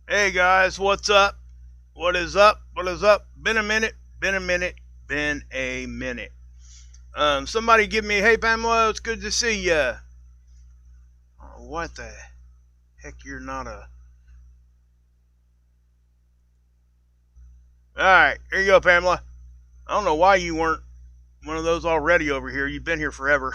Hey guys, what's up? What is up? What is up? Been a minute, been a minute, been a minute. Somebody give me, hey Pamela, it's good to see ya. Oh, what the heck, you're not a... Alright, here you go, Pamela. I don't know why you weren't one of those already over here. You've been here forever.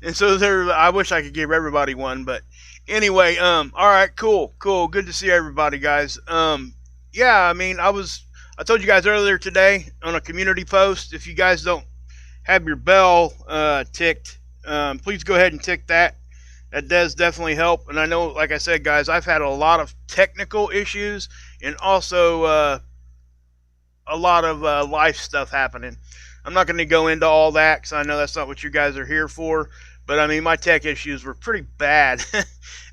And so there, I wish I could give everybody one, but anyway, alright, cool. Good to see everybody, guys. Yeah, I mean, I told you guys earlier today on a community post, if you guys don't have your bell ticked, please go ahead and tick that. That does definitely help. And I know, like I said, guys, I've had a lot of technical issues and also a lot of life stuff happening. I'm not going to go into all that because I know that's not what you guys are here for. But I mean, my tech issues were pretty bad.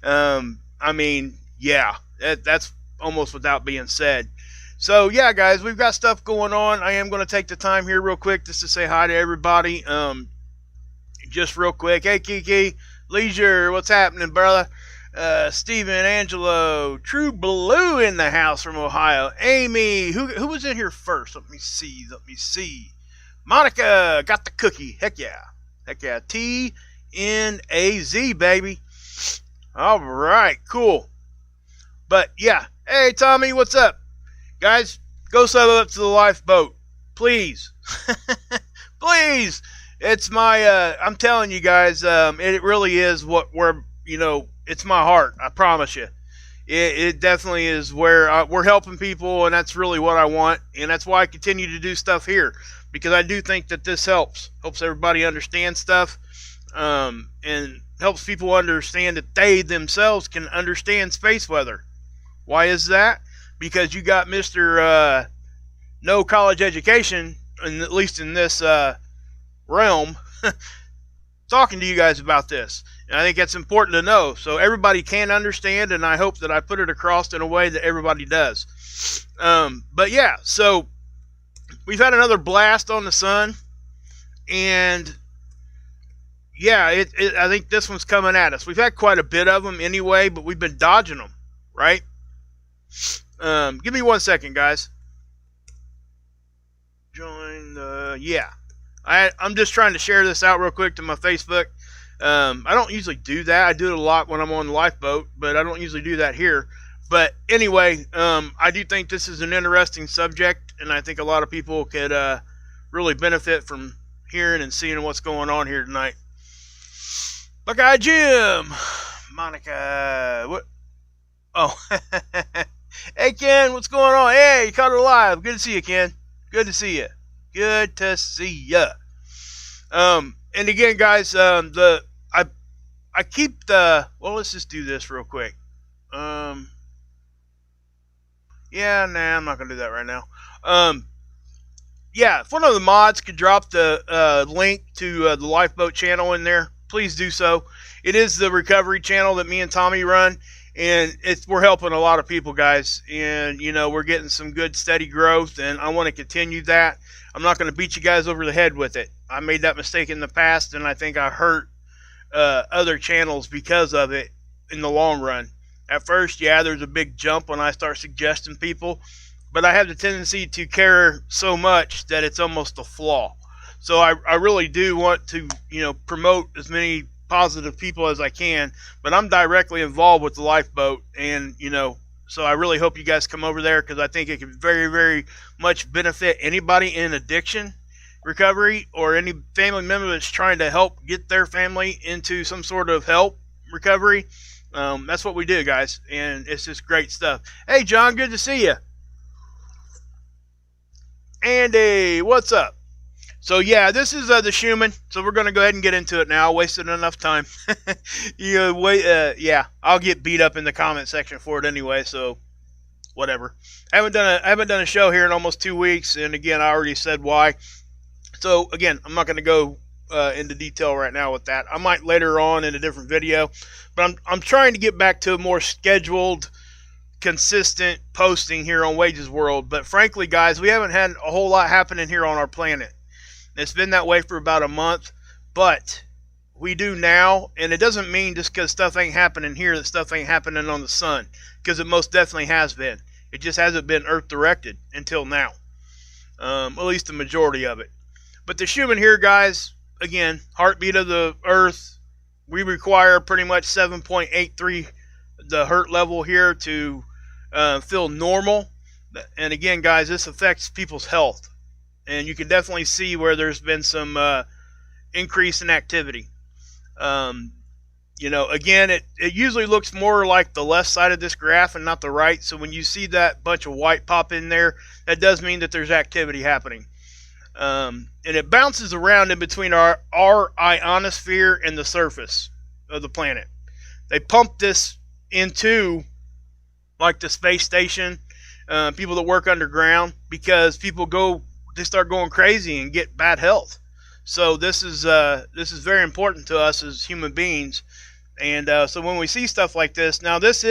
I mean, yeah, that's almost without being said. So yeah, guys, we've got stuff going on. I am going to take the time here real quick just to say hi to everybody. Just real quick. Hey, Kiki, Leisure, what's happening, brother? Steven, Angelo, True Blue in the house from Ohio. Amy, who was in here first? Let me see. Monica, got the cookie. Heck yeah. TNAZ, baby. All right, cool. But yeah, hey Tommy, what's up? Guys, go sub up to the lifeboat, please. Please. It's my, I'm telling you guys, it really is where, it's my heart. I promise you. It definitely is where we're helping people, and that's really what I want. And that's why I continue to do stuff here, because I do think that this helps everybody understand stuff, and helps people understand that they themselves can understand space weather. Why is that? Because you got Mr. No college education, and at least in this realm, talking to you guys about this. And I think that's important to know, so everybody can understand, and I hope that I put it across in a way that everybody does. But yeah, so we've had another blast on the sun, and yeah, I think this one's coming at us. We've had quite a bit of them anyway, but we've been dodging them, right? Give me 1 second, guys. Join the... Yeah. I'm just trying to share this out real quick to my Facebook. I don't usually do that. I do it a lot when I'm on the lifeboat, but I don't usually do that here. But anyway, I do think this is an interesting subject, and I think a lot of people could really benefit from hearing and seeing what's going on here tonight. Buckeye Jim, Monica, what? Oh, hey Ken, what's going on? Hey, you caught it alive. Good to see you, Ken. Good to see you. Good to see ya. And again, guys, I keep the... Well, let's just do this real quick. Yeah, nah, I'm not going to do that right now. Yeah, if one of the mods could drop the link to the Lifeboat channel in there, please do so. It is the recovery channel that me and Tommy run, and we're helping a lot of people, guys. And, we're getting some good, steady growth, and I want to continue that. I'm not going to beat you guys over the head with it. I made that mistake in the past, and I think I hurt other channels because of it in the long run. At first, yeah, there's a big jump when I start suggesting people, but I have the tendency to care so much that it's almost a flaw. So I really do want to, promote as many positive people as I can, but I'm directly involved with the lifeboat, and, so I really hope you guys come over there, because I think it can very, very much benefit anybody in addiction recovery, or any family member that's trying to help get their family into some sort of help recovery. That's what we do, guys, and it's just great stuff. Hey John, good to see you. Andy, what's up? So yeah, this is the Schumann, so we're going to go ahead and get into it now. I wasted enough time. Yeah, I'll get beat up in the comment section for it anyway, so whatever. I haven't done a show here in almost 2 weeks, and again, I already said why. So again, I'm not going to go into detail right now with that. I might later on in a different video, but I'm trying to get back to a more scheduled, consistent posting here on Wages World. But frankly, guys, we haven't had a whole lot happening here on our planet. It's been that way for about a month, but we do now, and it doesn't mean just because stuff ain't happening here that stuff ain't happening on the sun, because it most definitely has been. It just hasn't been Earth directed until now, at least the majority of it. But the Schumann here, guys, again, heartbeat of the Earth, we require pretty much 7.83, the Hz level here, to feel normal. And again, guys, this affects people's health, and you can definitely see where there's been some increase in activity. You know, again, it usually looks more like the left side of this graph and not the right. So when you see that bunch of white pop in there, that does mean that there's activity happening. And it bounces around in between our ionosphere and the surface of the planet. They pump this into like the space station, people that work underground, because people they start going crazy and get bad health. So this is very important to us as human beings. And so when we see stuff like this, now this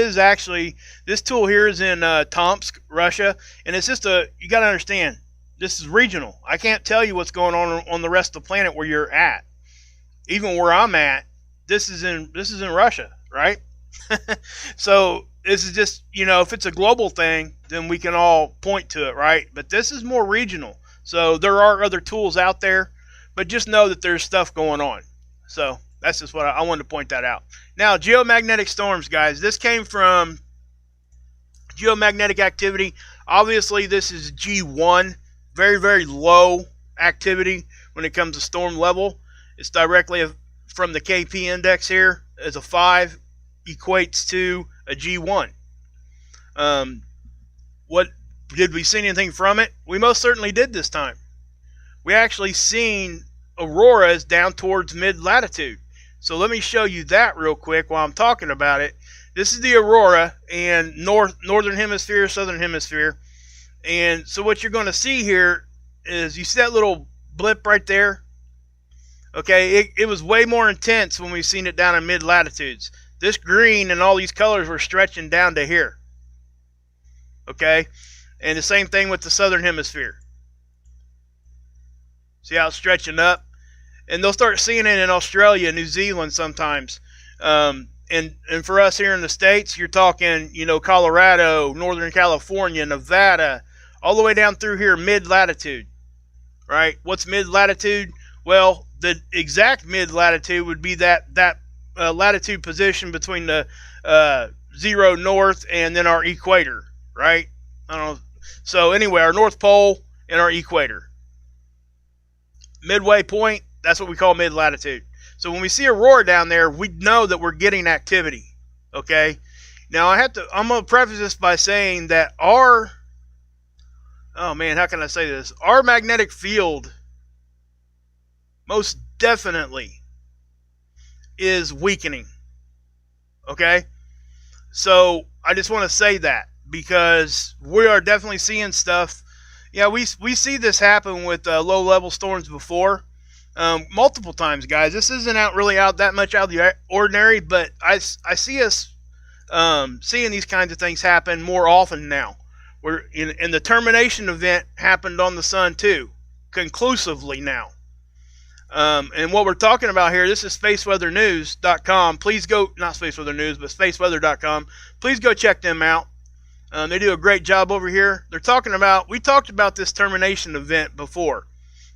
tool here is in Tomsk, Russia, and it's just you got to understand, this is regional. I can't tell you what's going on the rest of the planet where you're at. Even where I'm at, this is in Russia, right? So this is just, you know, if it's a global thing, then we can all point to it, right? But this is more regional. So there are other tools out there, but just know that there's stuff going on. So that's just what I wanted to point that out. Now, geomagnetic storms, guys. This came from geomagnetic activity. Obviously, this is G1. Very, very low activity when it comes to storm level. It's directly from the KP index here. As a 5 equates to a G1. What did we see anything from it? We most certainly did this time. We actually seen auroras down towards mid-latitude. So let me show you that real quick while I'm talking about it. This is the aurora in northern hemisphere, southern hemisphere. And so what you're going to see here is, you see that little blip right there? Okay, it was way more intense when we seen it down in mid-latitudes. This green and all these colors were stretching down to here. Okay, and the same thing with the southern hemisphere. See how it's stretching up? And they'll start seeing it in Australia, New Zealand sometimes. And for us here in the States, you're talking, you know, Colorado, Northern California, Nevada, all the way down through here, mid-latitude, right? What's mid-latitude? Well, the exact mid-latitude would be that latitude position between the 0 north and then our equator, right? I don't know. So anyway, our North Pole and our equator. Midway point, that's what we call mid-latitude. So when we see aurora down there, we know that we're getting activity, okay? Now I'm going to preface this by saying that our magnetic field most definitely is weakening, okay? So I just want to say that, because we are definitely seeing stuff. Yeah, we see this happen with low-level storms before. Multiple times, guys. This isn't really that much out of the ordinary, but I see us seeing these kinds of things happen more often now. And the termination event happened on the sun too, conclusively now. And what we're talking about here, this is spaceweathernews.com. Please go, not spaceweather news, but spaceweather.com. Please go check them out. They do a great job over here. We talked about this termination event before.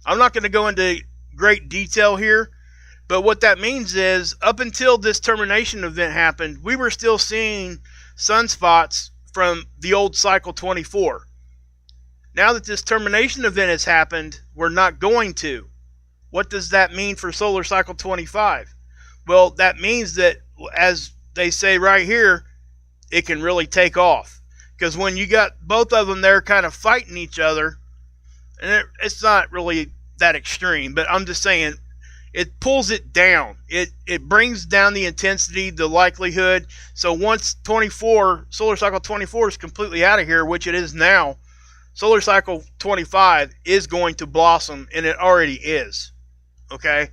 I'm not going to go into great detail here, but what that means is, up until this termination event happened, we were still seeing sunspots from the old cycle 24. Now that this termination event has happened, we're not going to. What does that mean for solar cycle 25? Well, that means that, as they say right here, it can really take off. Because when you got both of them there kind of fighting each other, and it's not really that extreme, but I'm just saying, it pulls it down. It brings down the intensity, the likelihood. So once solar cycle 24 is completely out of here, which it is now, solar cycle 25 is going to blossom, and it already is. Okay,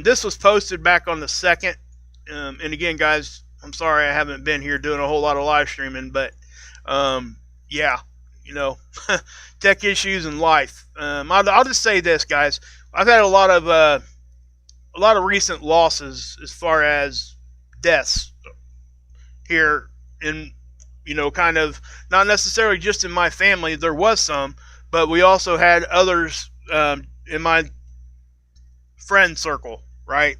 this was posted back on the 2nd, and again, guys, I'm sorry I haven't been here doing a whole lot of live streaming, but yeah, you know, tech issues and life. I'll just say this, guys. I've had a lot of recent losses as far as deaths here in, kind of not necessarily just in my family. There was some, but we also had others in my friend circle, right?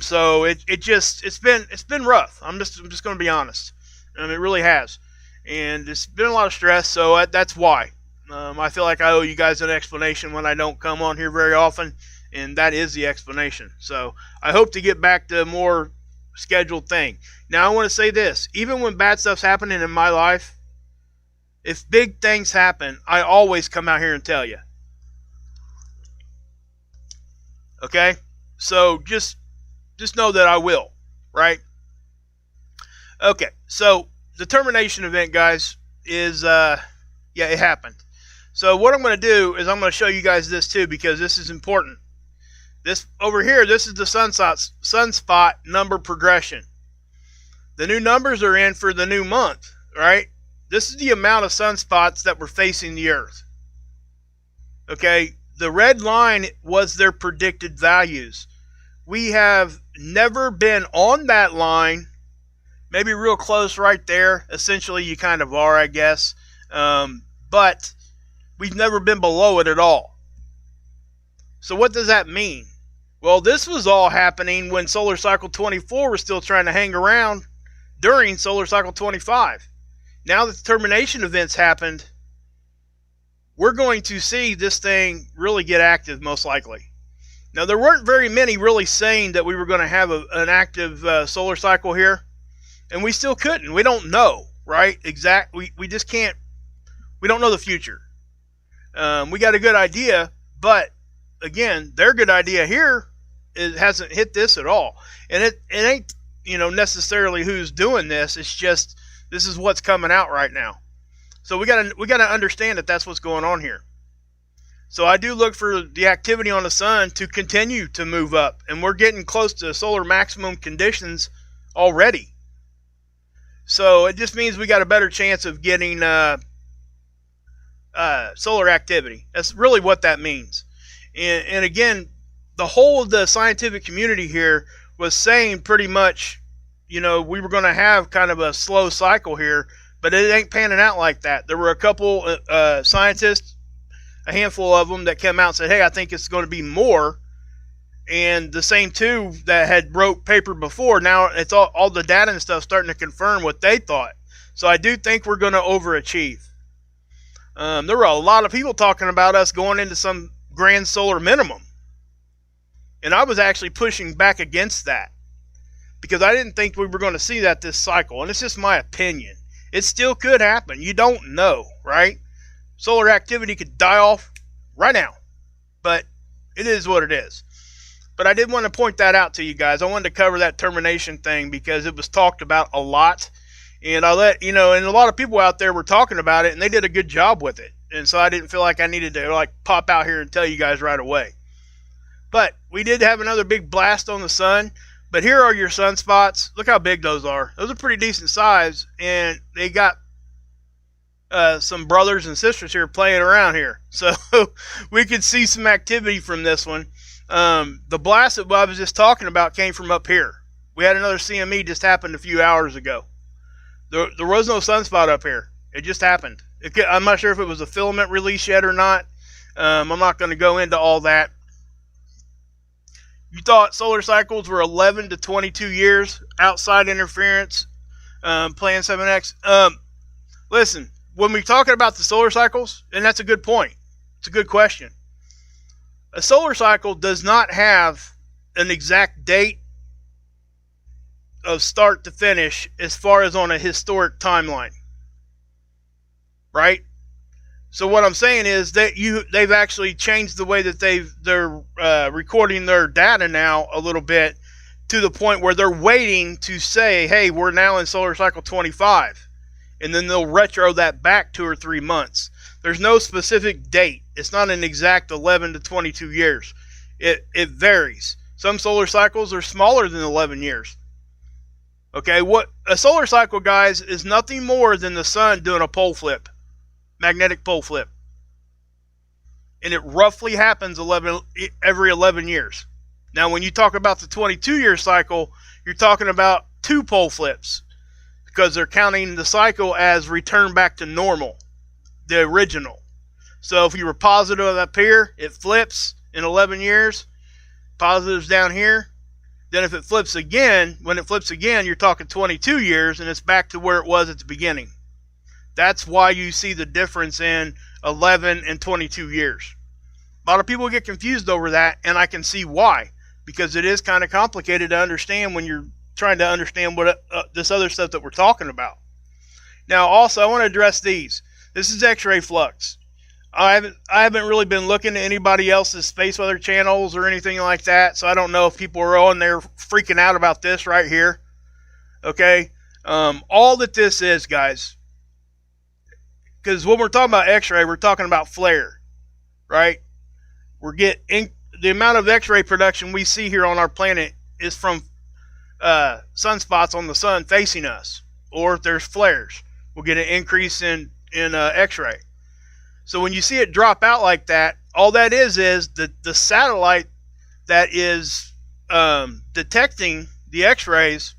So it's been rough. I'm just going to be honest. It really has, and it's been a lot of stress. So that's why I feel like I owe you guys an explanation when I don't come on here very often, and that is the explanation. So I hope to get back to a more scheduled thing. Now I want to say this: even when bad stuff's happening in my life, if big things happen, I always come out here and tell you. Okay, so just know that I will, right? Okay, so the termination event, guys, is it happened. So what I'm going to do is I'm going to show you guys this too, because this is important. This over here, this is the sunspot number progression. The new numbers are in for the new month, right? This is the amount of sunspots that were facing the Earth. Okay, the red line was their predicted values. We have never been on that line, maybe real close right there. Essentially, you kind of are, I guess. But we've never been below it at all. So what does that mean? Well, this was all happening when Solar Cycle 24 was still trying to hang around during Solar Cycle 25. Now that the termination events happened, we're going to see this thing really get active, most likely. Now, there weren't very many really saying that we were going to have an active solar cycle here, and we still couldn't. We don't know, right? We just can't. We don't know the future. We got a good idea, but again, their good idea here hasn't hit this at all, and it ain't necessarily who's doing this. It's just this is what's coming out right now. So we gotta understand that that's what's going on here. So I do look for the activity on the sun to continue to move up, and we're getting close to solar maximum conditions already. So it just means we got a better chance of getting solar activity. That's really what that means. And again, the whole of the scientific community here was saying pretty much, we were going to have kind of a slow cycle here, but it ain't panning out like that. There were a couple scientists, a handful of them, that came out and said, hey, I think it's going to be more. And the same two that had wrote paper before, now it's all the data and stuff starting to confirm what they thought. So I do think we're going to overachieve. There were a lot of people talking about us going into some grand solar minimum. And I was actually pushing back against that, because I didn't think we were going to see that this cycle. And it's just my opinion. It still could happen. You don't know, right? Solar activity could die off right now. But it is what it is. But I did want to point that out to you guys. I wanted to cover that termination thing because it was talked about a lot. And and a lot of people out there were talking about it, and they did a good job with it. And so I didn't feel like I needed to pop out here and tell you guys right away. But we did have another big blast on the sun. But here are your sunspots. Look how big those are. Those are pretty decent size, and they got some brothers and sisters here playing around here. So we could see some activity from this one. The blast that I was just talking about came from up here. We had another CME just happened a few hours ago. There was no sunspot up here. It just happened. I'm not sure if it was a filament release yet or not. I'm not going to go into all that. You thought solar cycles were 11 to 22 years, outside interference, Plan 7X. Listen, when we're talking about the solar cycles, and that's a good point. It's a good question. A solar cycle does not have an exact date of start to finish as far as on a historic timeline. Right? So what I'm saying is that they've actually changed the way that they're recording their data now a little bit, to the point where they're waiting to say, hey, we're now in solar cycle 25. And then they'll retro that back 2 or 3 months. There's no specific date. It's not an exact 11 to 22 years. It varies. Some solar cycles are smaller than 11 years. Okay, what a solar cycle, guys, is nothing more than the sun doing a pole flip. Magnetic pole flip. And it roughly happens every 11 years. Now, when you talk about the 22-year cycle, you're talking about 2 pole flips, because they're counting the cycle as return back to normal, the original. So if you were positive up here, it flips in 11 years, positives down here. Then if it flips again, when it flips again, you're talking 22 years, and it's back to where it was at the beginning. That's why you see the difference in 11 and 22 years. A lot of people get confused over that, and I can see why, because it is kind of complicated to understand when you're trying to understand what this other stuff that we're talking about. Now, also, I want to address these. This is X-ray flux. I haven't really been looking at anybody else's space weather channels or anything like that, so I don't know if people are on there freaking out about this right here. Okay, all that this is, guys, because when we're talking about X-ray, we're talking about flare, right? We're getting the amount of X-ray production we see here on our planet is from sunspots on the sun facing us, or if there's flares, we'll get an increase in X-ray. So when you see it drop out like that, all that is the satellite that is detecting the X-rays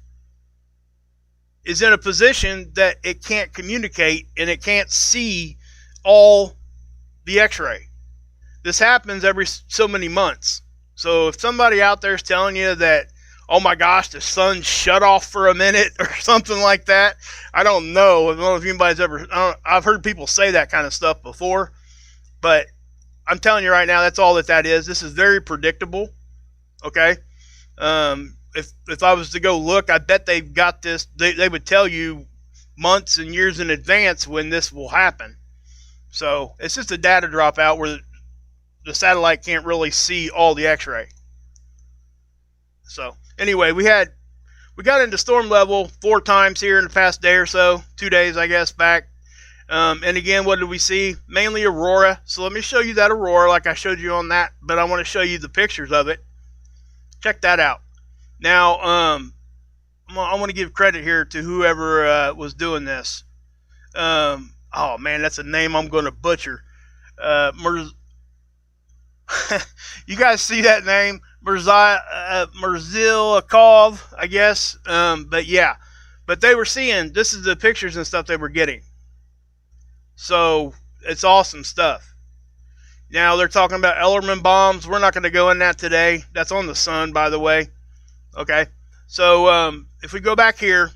is in a position that it can't communicate, and it can't see all the X-ray. This happens every so many months. So if somebody out there is telling you that, oh my gosh, the sun shut off for a minute or something like that, I don't know. I don't know if anybody's ever, I've heard people say that kind of stuff before, but I'm telling you right now, that's all that is. This is very predictable, okay? If I was to go look, I bet they've got this, they would tell you months and years in advance when this will happen. So it's just a data dropout where the satellite can't really see all the X-ray. So anyway, we got into storm level 4 times here in the past day or so, 2 days I guess back. And again, what did we see? Mainly aurora. So let me show you that aurora like I showed you on that, but I want to show you the pictures of it. Check that out. Now, I want to give credit here to whoever was doing this. Oh man, that's a name I'm going to butcher. You guys see that name? Merzilakov, I guess. But yeah, but they were seeing, this is the pictures and stuff they were getting. So it's awesome stuff. Now they're talking about Ellerman bombs. We're not going to go in that today. That's on the sun, by the way. Okay. So if we go back here,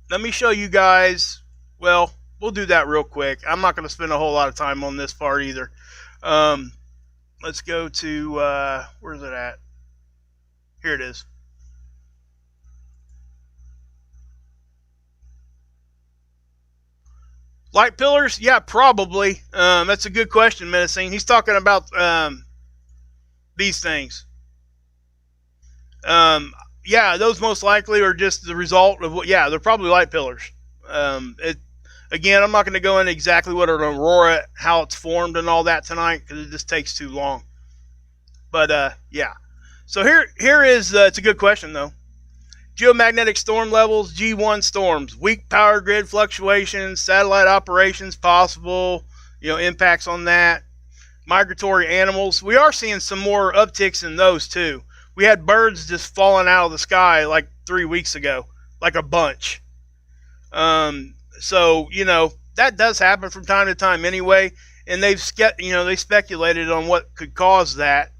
let me show you guys. Well, we'll do that real quick. I'm not going to spend a whole lot of time on this part either. Let's go to, where's it at? Here it is. Light pillars? Yeah, probably. That's a good question, Menacing. He's talking about these things. Yeah, those most likely are just the result of what, yeah, they're probably light pillars. Again, I'm not going to go into exactly what an aurora, how it's formed and all that tonight, because it just takes too long. But, yeah. So here is, it's a good question, though. Geomagnetic storm levels, G1 storms, weak power grid fluctuations, satellite operations possible, impacts on that. Migratory animals. We are seeing some more upticks in those, too. We had birds just falling out of the sky like 3 weeks ago, like a bunch. So, that does happen from time to time anyway, and they speculated on what could cause that.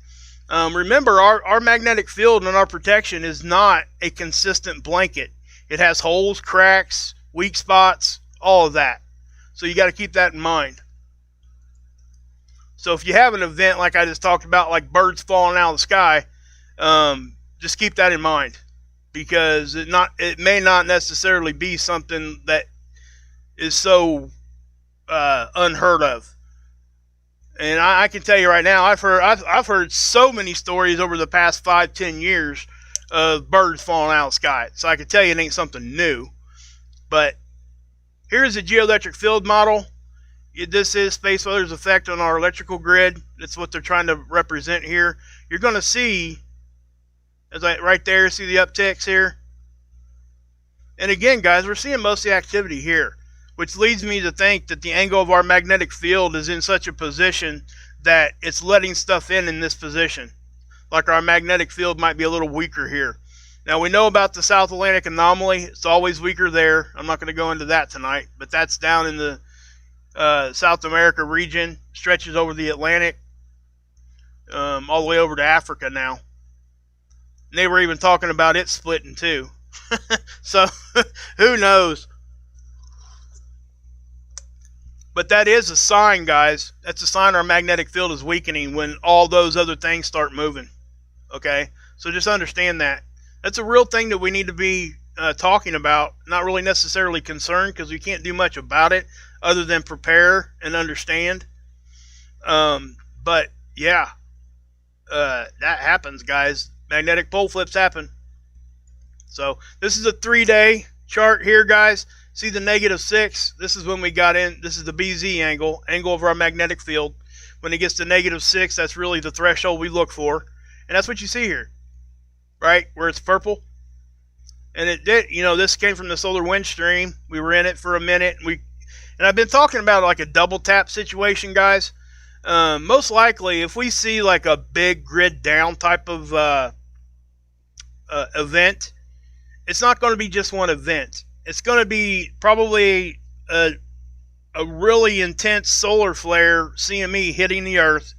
Remember, our magnetic field and our protection is not a consistent blanket. It has holes, cracks, weak spots, all of that. So you got to keep that in mind. So if you have an event like I just talked about, like birds falling out of the sky, just keep that in mind, because it may not necessarily be something that is so unheard of. And I can tell you right now, I've heard so many stories over the past 5-10 years of birds falling out of the sky. So I can tell you it ain't something new. But here's a geoelectric field model. This is space weather's effect on our electrical grid. That's what they're trying to represent here. You're going to see, right there, see the upticks here. And again, guys, we're seeing most of the activity here, which leads me to think that the angle of our magnetic field is in such a position that it's letting stuff in this position. like our magnetic field might be a little weaker here. Now we know about the South Atlantic anomaly. It's always weaker there. I'm not going to go into that tonight, but that's down in the South America region, stretches over the Atlantic, all the way over to Africa now. And they were even talking about it splitting too. So who knows? But that is a sign, guys. That's a sign our magnetic field is weakening when all those other things start moving. Okay? So just understand that. That's a real thing that we need to be talking about. Not really necessarily concerned, because we can't do much about it other than prepare and understand. But yeah, that happens, guys. Magnetic pole flips happen. So this is a 3-day chart here, guys. See the -6? This is when we got in. This is the BZ angle of our magnetic field. When it gets to -6, that's really the threshold we look for. And that's what you see here, right? Where it's purple. And it did, you know, this came from the solar wind stream. We were in it for a minute. And I've been talking about like a double tap situation, guys. Most likely, if we see like a big grid down type of event, it's not going to be just one event. It's going to be probably a really intense solar flare, CME, hitting the Earth,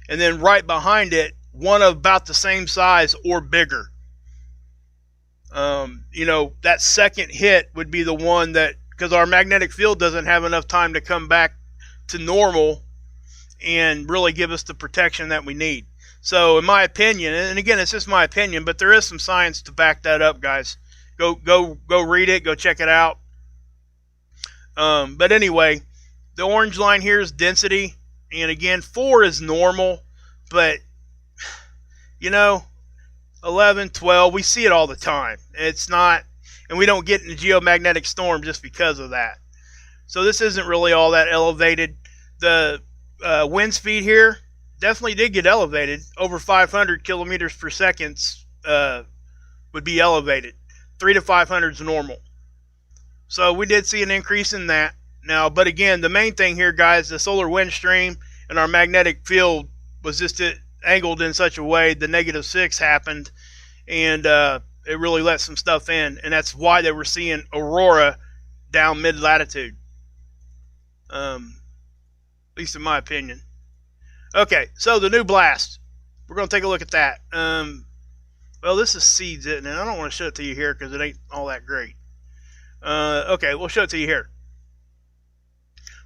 and then right behind it, one of about the same size or bigger. You know, that second hit would be the one that, because our magnetic field doesn't have enough time to come back to normal and really give us the protection that we need. So in my opinion, and again, it's just my opinion, but there is some science to back that up, guys. Go read it, go check it out. But anyway, the orange line here is density, and again, 4 is normal, but you know, 11, 12, we see it all the time. It's not, and we don't get in a geomagnetic storm just because of that. So this isn't really all that elevated. The wind speed here definitely did get elevated. Over 500 kilometers per second would be elevated. 3 to 500 is normal. So we did see an increase in that. Now, but again, the main thing here, guys, the solar wind stream and our magnetic field was just angled in such a way the -6 happened, and it really let some stuff in, and that's why they were seeing aurora down mid-latitude. At least in my opinion. Okay, so the new blast. We're going to take a look at that. Well, this is seeds, isn't it? I don't want to show it to you here because it ain't all that great. Okay, we'll show it to you here.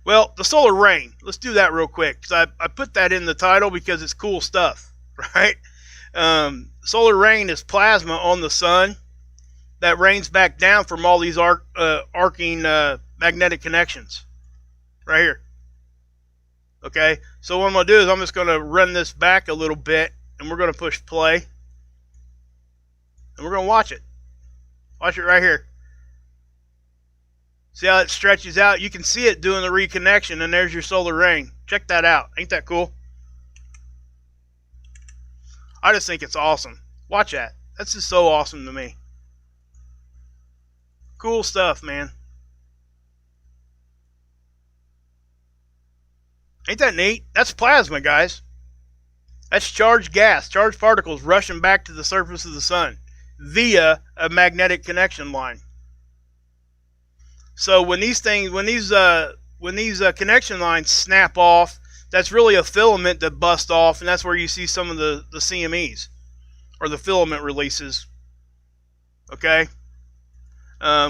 Well, the solar rain. Let's do that real quick, because I put that in the title because it's cool stuff, right? Solar rain is plasma on the sun that rains back down from all these arcing magnetic connections right here. Okay, so what I'm going to do is I'm just going to run this back a little bit, and we're going to push play. And we're going to watch it. Watch it right here. See how it stretches out? You can see it doing the reconnection, and there's your solar rain. Check that out. Ain't that cool? I just think it's awesome. Watch that. That's just so awesome to me. Cool stuff, man. Ain't that neat? That's plasma, guys. That's charged gas, charged particles rushing back to the surface of the sun via a magnetic connection line. So when these connection lines snap off, that's really a filament that busts off, and that's where you see some of the CMEs or the filament releases. Okay,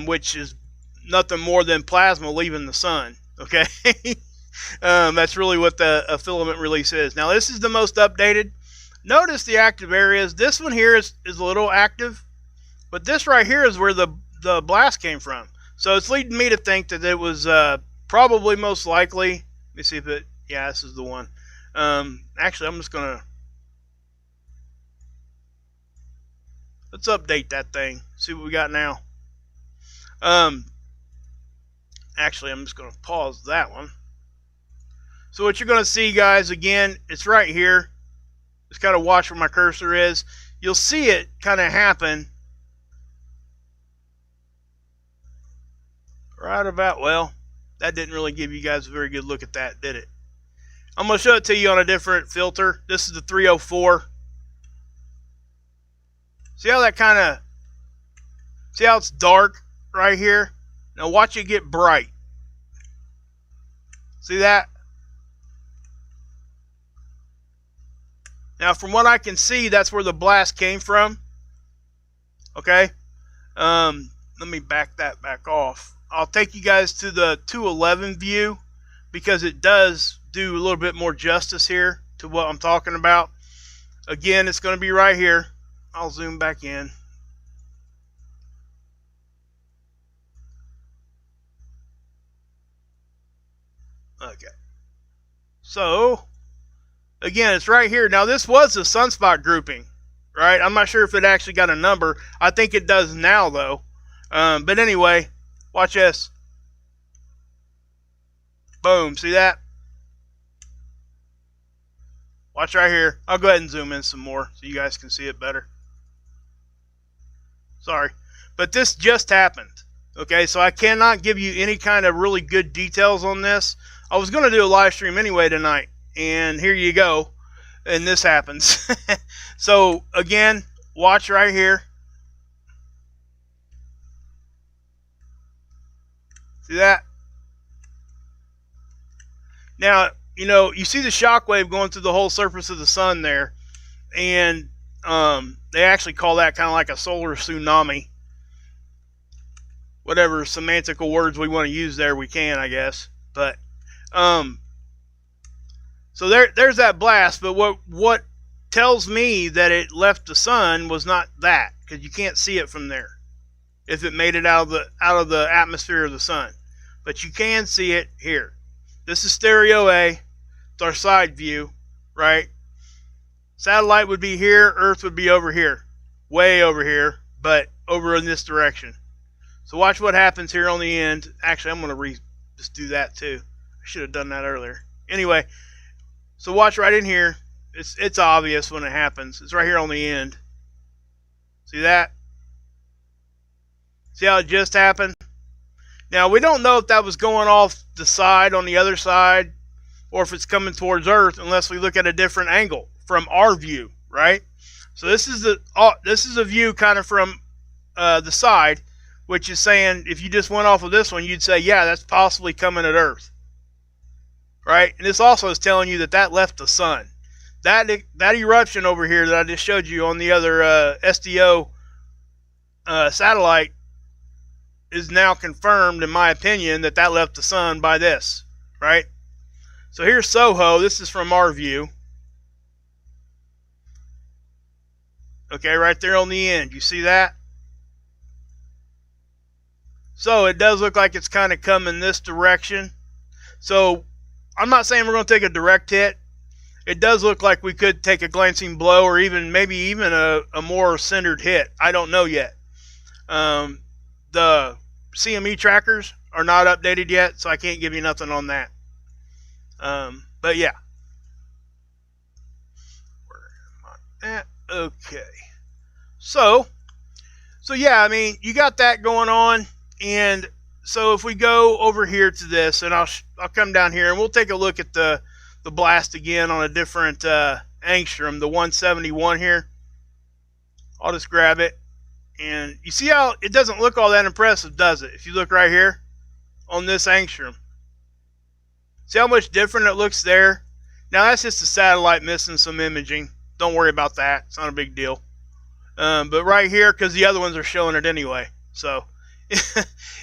which is nothing more than plasma leaving the sun. Okay. That's really what a filament release is. Now this is the most updated. Notice the active areas. This one here is a little active, but this right here is where the blast came from. So it's leading me to think that it was probably most likely. Let me see if it. Yeah, this is the one. Actually, I'm just gonna let's update that thing. See what we got now. Actually, I'm just gonna pause that one. So what you're going to see, guys, again, it's right here. Just kind of watch where my cursor is. You'll see it kind of happen right about, well, that didn't really give you guys a very good look at that, did it? I'm going to show it to you on a different filter. This is the 304. See how that kind of, see how it's dark right here? Now watch it get bright. See that? Now from what I can see, that's where the blast came from. Okay? Let me back that back off. I'll take you guys to the 211 view because it does do a little bit more justice here to what I'm talking about. Again, it's going to be right here. I'll zoom back in. Okay. So, again, it's right here. Now, this was a sunspot grouping, right? I'm not sure if it actually got a number. I think it does now, though. But anyway, watch this. Boom. See that? Watch right here. I'll go ahead and zoom in some more so you guys can see it better. Sorry. But this just happened. Okay, so I cannot give you any kind of really good details on this. I was going to do a live stream anyway tonight. And here you go. And this happens. So, again, watch right here. See that? Now, you know, you see the shock wave going through the whole surface of the sun there. And they actually call that kind of like a solar tsunami. Whatever semantical words we want to use there, we can, I guess. But, so there's that blast. But what tells me that it left the sun was not that, because you can't see it from there if it made it out of the atmosphere of the sun. But you can see it here. This is stereo A. It's our side view, right? Satellite would be here. Earth would be over here. Way over here, but over in this direction. So watch what happens here on the end. Actually, I'm going to just do that too. I should have done that earlier. Anyway, so watch right in here. It's obvious when it happens. It's right here on the end. See that? See how it just happened? Now, we don't know if that was going off the side on the other side or if it's coming towards Earth unless we look at a different angle from our view, right? So this is a view kind of from the side, which is saying if you just went off of this one, you'd say, yeah, that's possibly coming at Earth, right? And this also is telling you that that left the sun. That eruption over here that I just showed you on the other SDO satellite is now confirmed, in my opinion, that that left the sun by this, right? So here's Soho. This is from our view. Okay, right there on the end. You see that? So it does look like it's kind of coming this direction. So I'm not saying we're going to take a direct hit. It does look like we could take a glancing blow or maybe even a more centered hit. I don't know yet. The CME trackers are not updated yet, so I can't give you nothing on that. But yeah. Where am I at? Okay. So yeah, I mean, you got that going on. And so if we go over here to this, and I'll come down here and we'll take a look at the blast again on a different angstrom, the 171 here. I'll just grab it. And you see how it doesn't look all that impressive, does it? If you look right here on this angstrom. See how much different it looks there? Now that's just a satellite missing some imaging. Don't worry about that. It's not a big deal. But right here, because the other ones are showing it anyway. So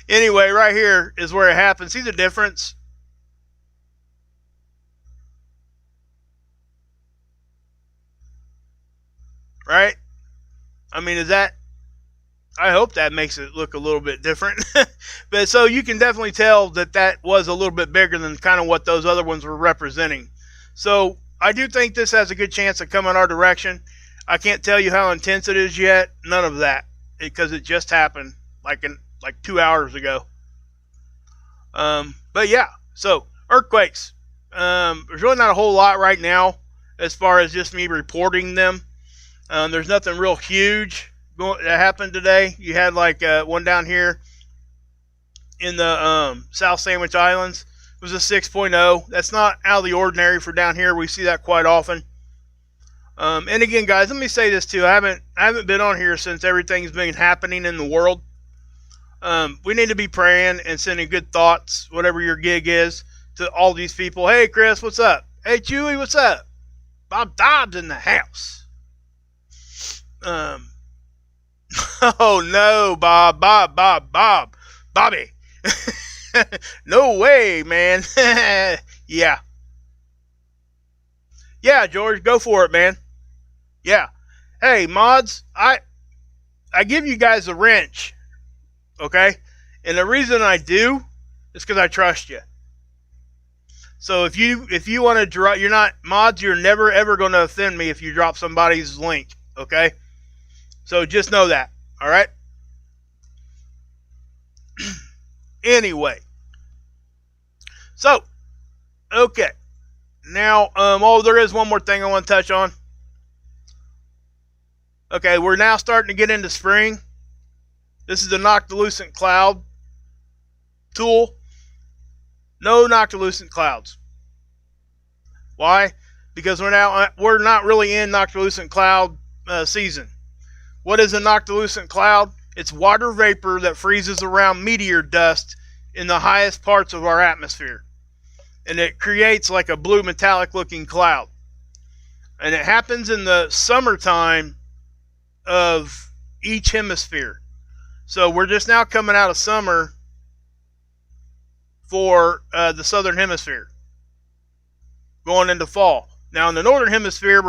anyway, right here is where it happens. See the difference? Right? I mean, I hope that makes it look a little bit different. But so you can definitely tell that was a little bit bigger than kind of what those other ones were representing. So I do think this has a good chance of coming our direction. I can't tell you how intense it is yet. None of that, because it just happened like 2 hours ago. But yeah, so earthquakes. There's really not a whole lot right now as far as just me reporting them. There's nothing real huge that happened today. You had like one down here in the South Sandwich Islands. It was a 6.0. That's not out of the ordinary for down here. We see that quite often. And again, guys, let me say this too. I haven't been on here since everything's been happening in the world. We need to be praying and sending good thoughts, whatever your gig is, to all these people. Hey, Chris, what's up? Hey, Chewy, what's up? Bob Dobbs in the house. Oh no, Bobby. No way, man. Yeah. Yeah, George, go for it, man. Yeah. Hey, mods, I give you guys a wrench, okay? And the reason I do is because I trust you. So if you want to drop, you're not mods, you're never ever going to offend me if you drop somebody's link, okay? So just know that, all right? Anyway. So, okay. Now, there is one more thing I want to touch on. Okay, we're now starting to get into spring. This is the Noctilucent cloud tool. No Noctilucent clouds. Why? Because we're not really in Noctilucent cloud season. What is a Noctilucent cloud? It's water vapor that freezes around meteor dust in the highest parts of our atmosphere. And it creates like a blue metallic looking cloud. And it happens in the summertime of each hemisphere. So we're just now coming out of summer for the southern hemisphere, going into fall. Now in the northern hemisphere,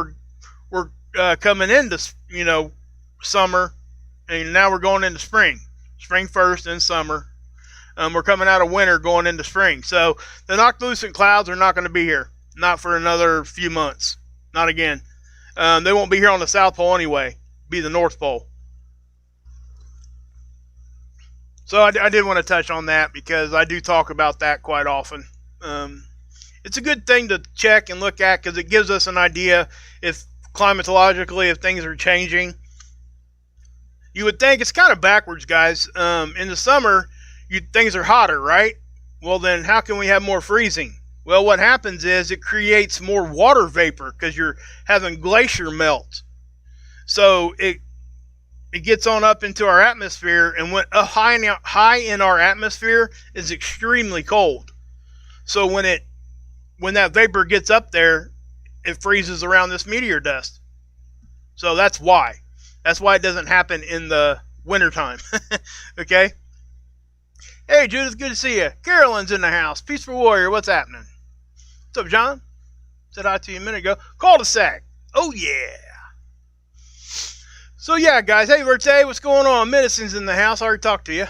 we're coming into summer, and now we're going into spring. Spring first, then summer. We're coming out of winter, going into spring. So the Noctilucent clouds are not going to be here, not for another few months, not again. They won't be here on the South Pole anyway. Be the North Pole. So I did want to touch on that because I do talk about that quite often. It's a good thing to check and look at because it gives us an idea if climatologically if things are changing. You would think it's kind of backwards, guys. In the summer, things are hotter, right? Well, then how can we have more freezing? Well, what happens is it creates more water vapor because you're having glacier melt. So it gets on up into our atmosphere, and when high in our atmosphere is extremely cold. So when that vapor gets up there, it freezes around this meteor dust. So that's why. That's why it doesn't happen in the wintertime. Okay? Hey, Judith, good to see you. Carolyn's in the house. Peaceful Warrior, what's happening? What's up, John? Said hi to you a minute ago. Cul-de-sac. Oh, yeah. So, yeah, guys. Hey, Verte, what's going on? Medicine's in the house. I already talked to you.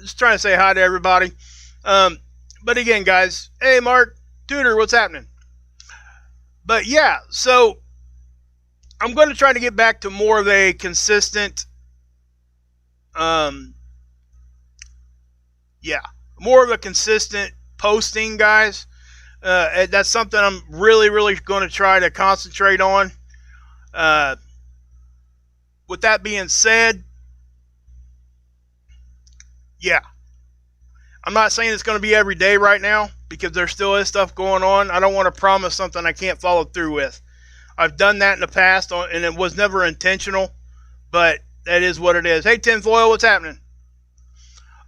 Just trying to say hi to everybody. But again, guys. Hey, Mark. Tudor, what's happening? But, yeah, so I'm going to try to get back to more of a consistent, more of a consistent posting, guys. That's something I'm really, really going to try to concentrate on. With that being said, yeah, I'm not saying it's going to be every day right now because there still is stuff going on. I don't want to promise something I can't follow through with. I've done that in the past, and it was never intentional, but that is what it is. Hey, Tinfoil, what's happening?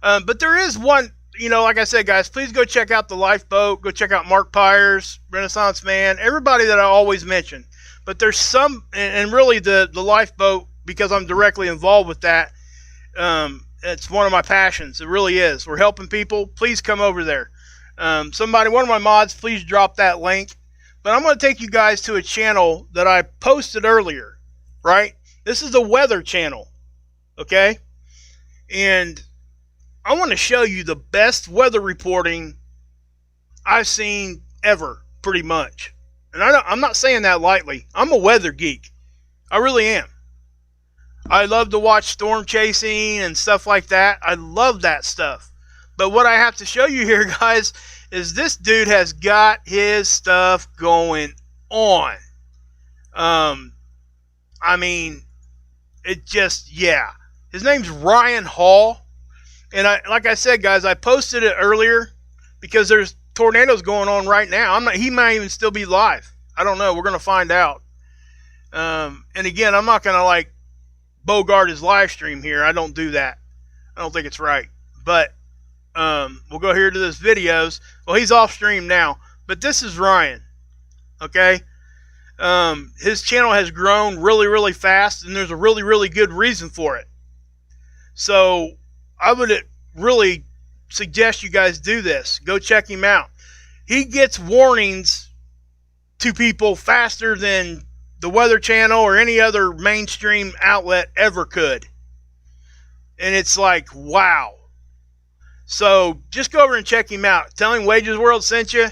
But there is one, like I said, guys, please go check out the Lifeboat. Go check out Mark Pires, Renaissance Man, everybody that I always mention. But there's some, and really the Lifeboat, because I'm directly involved with that, it's one of my passions. It really is. We're helping people. Please come over there. One of my mods, please drop that link. But I'm going to take you guys to a channel that I posted earlier, right? This is a weather channel, okay? And I want to show you the best weather reporting I've seen ever, pretty much. And I'm not saying that lightly. I'm a weather geek. I really am. I love to watch storm chasing and stuff like that. I love that stuff. But what I have to show you here, guys, is this dude has got his stuff going on. I mean, it just, yeah. His name's Ryan Hall. And like I said, guys, I posted it earlier because there's tornadoes going on right now. He might even still be live. I don't know. We're going to find out. And again, I'm not going to like bogart his live stream here. I don't do that. I don't think it's right. But we'll go here to his videos. Well, he's off stream now. But this is Ryan. Okay? His channel has grown really, really fast, and there's a really, really good reason for it. So I would really suggest you guys do this. Go check him out. He gets warnings to people faster than the Weather Channel or any other mainstream outlet ever could. And it's like, wow. So just go over and check him out. Tell him Wages World sent you.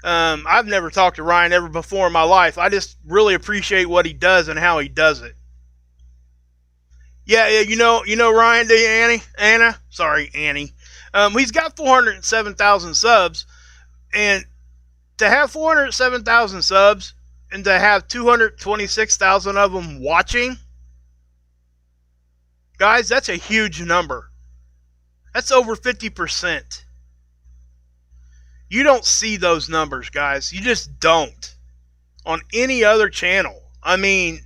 I've never talked to Ryan ever before in my life. I just really appreciate what he does and how he does it. Yeah, you know Ryan, do you, Anna? Sorry, Annie. He's got 407,000 subs, and to have 407,000 subs and to have 226,000 of them watching, guys, that's a huge number. That's over 50%. You don't see those numbers, guys. You just don't. On any other channel. I mean,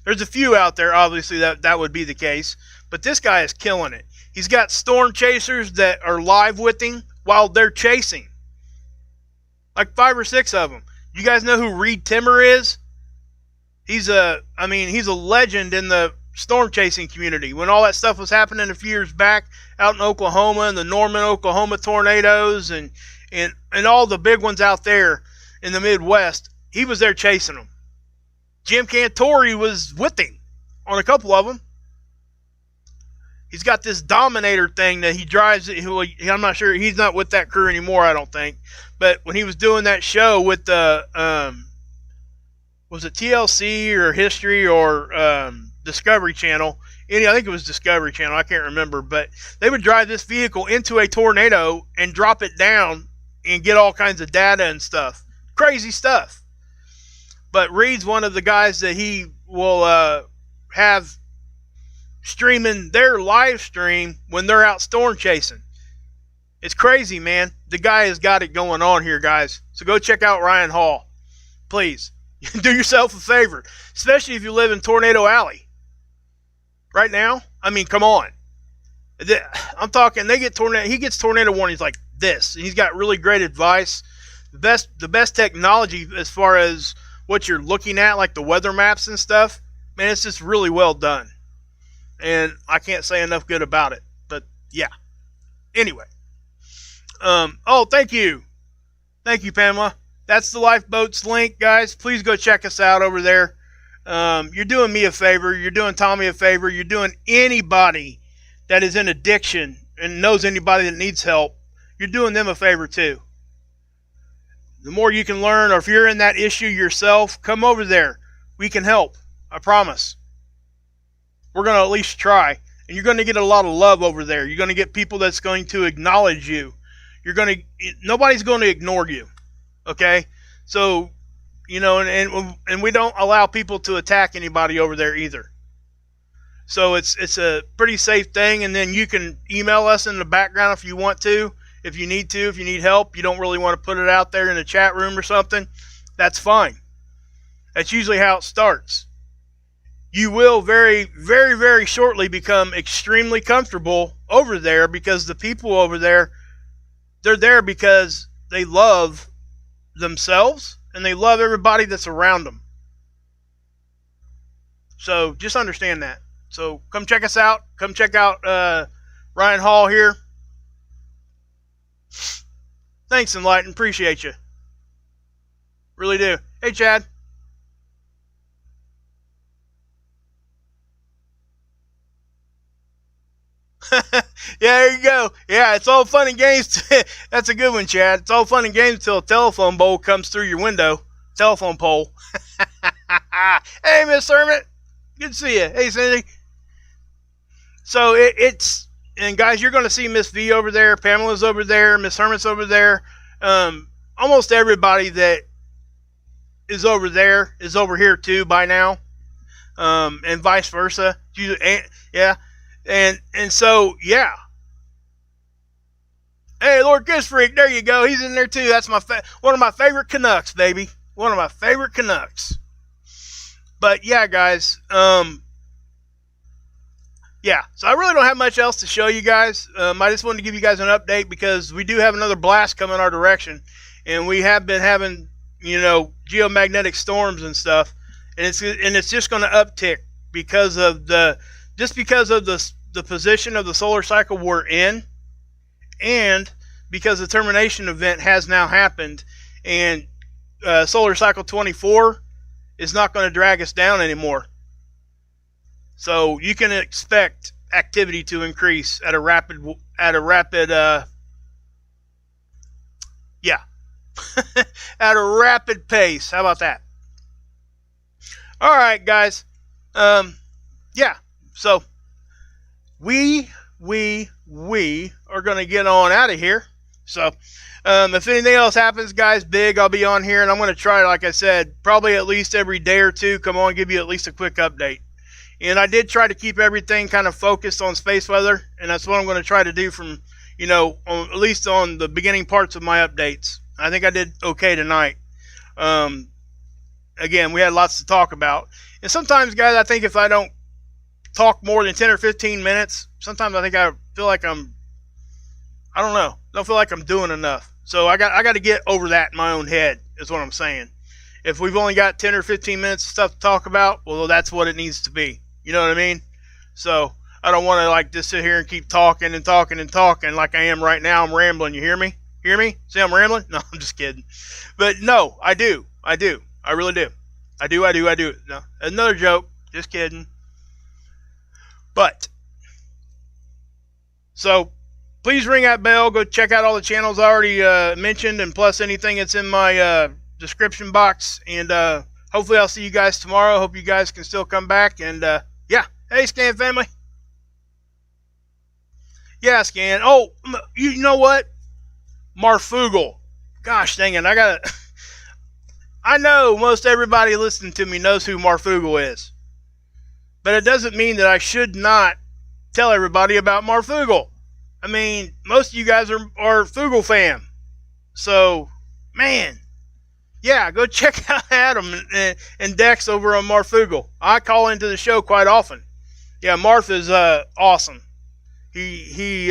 there's a few out there, obviously, that would be the case. But this guy is killing it. He's got storm chasers that are live with him while they're chasing. Like 5 or 6 of them. You guys know who Reed Timmer is? He's a legend in the storm chasing community. When all that stuff was happening a few years back out in Oklahoma and the Norman, Oklahoma tornadoes and all the big ones out there in the Midwest, he was there chasing them. Jim Cantori was with him on a couple of them. He's got this Dominator thing that he drives. I'm not sure. He's not with that crew anymore, I don't think. But when he was doing that show with the, was it TLC or History or Discovery Channel? I think it was Discovery Channel. I can't remember. But they would drive this vehicle into a tornado and drop it down and get all kinds of data and stuff. Crazy stuff. But Reed's one of the guys that he will have streaming their live stream when they're out storm chasing. It's crazy, man. The guy has got it going on here, guys. So go check out Ryan Hall. Please. Do yourself a favor. Especially if you live in Tornado Alley. Right now? I mean, come on. I'm talking, he gets tornado warnings like this. And he's got really great advice. The best technology as far as what you're looking at, like the weather maps and stuff. Man, it's just really well done. And I can't say enough good about it. But, yeah. Anyway. Thank you. Thank you, Pamela. That's the Lifeboats link, guys. Please go check us out over there. You're doing me a favor. You're doing Tommy a favor. You're doing anybody that is in addiction and knows anybody that needs help. You're doing them a favor, too. The more you can learn, or if you're in that issue yourself, come over there. We can help. I promise. We're going to at least try. And you're going to get a lot of love over there. You're going to get people that's going to acknowledge you. Nobody's going to ignore you. Okay? So, and we don't allow people to attack anybody over there either. So it's a pretty safe thing. And then you can email us in the background if you want to. If you need help, you don't really want to put it out there in the chat room or something, that's fine. That's usually how it starts. You will very, very, very shortly become extremely comfortable over there because the people over there, they're there because they love themselves and they love everybody that's around them. So just understand that. So come check us out. Come check out Ryan Hall here. Thanks, Enlighten. Appreciate you. Really do. Hey, Chad. Yeah, there you go. Yeah, it's all fun and games. That's a good one, Chad. It's all fun and games until a telephone pole comes through your window. Telephone pole. Hey, Miss Hermit. Good to see you. Hey, Cindy. So it's... And guys, you're going to see Miss V over there, Pamela's over there, Miss Hermit's over there. Almost everybody that is over there is over here too by now, and vice versa. Yeah, and so yeah. Hey, Lord Goose Freak, there you go. He's in there too. That's one of my favorite Canucks, baby. One of my favorite Canucks. But yeah, guys, yeah, so I really don't have much else to show you guys. I just wanted to give you guys an update because we do have another blast coming our direction, and we have been having, you know, geomagnetic storms and stuff, and it's just going to uptick because of the position of the solar cycle we're in, and because the termination event has now happened, and solar cycle 24 is not going to drag us down anymore. So you can expect activity to increase at a rapid at a rapid pace. How about that? All right, guys. Yeah. So we are going to get on out of here. So if anything else happens, guys, big, I'll be on here, and I'm going to try, like I said, probably at least every day or two, come on, give you at least a quick update. And I did try to keep everything kind of focused on space weather, and that's what I'm going to try to do from, you know, at least on the beginning parts of my updates. I think I did okay tonight. Again, we had lots to talk about. And sometimes, guys, I think if I don't talk more than 10 or 15 minutes, sometimes I think I feel like I don't feel like I'm doing enough. So I got to get over that in my own head, is what I'm saying. If we've only got 10 or 15 minutes of stuff to talk about, well, that's what it needs to be. You know what I mean? So I don't want to like just sit here and keep talking and talking and talking like I am right now. I'm rambling. You hear me? Hear me? See I'm rambling? No, I'm just kidding. But no, I do. I really do. I do. No, another joke. Just kidding. But so please ring that bell. Go check out all the channels I already mentioned, and plus anything that's in my description box. And hopefully I'll see you guys tomorrow. Hope you guys can still come back. And yeah, hey Scan family. Yeah, Scan. Oh, you know what? Marfugal. Gosh dang it! I know most everybody listening to me knows who Marfugal is, but it doesn't mean that I should not tell everybody about Marfugal. I mean, most of you guys are Fugal fam. So, man, yeah, go check out Adam and Dex over on Marfugal. I call into the show quite often. Yeah, Marth is awesome. He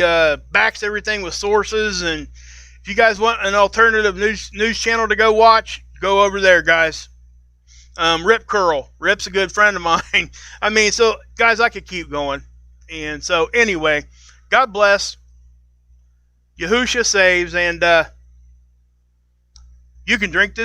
backs everything with sources, and if you guys want an alternative news channel to go watch, go over there, guys. Rip Curl. Rip's a good friend of mine. I mean, so, guys, I could keep going. And so, anyway, God bless. Yahusha saves, and you can drink this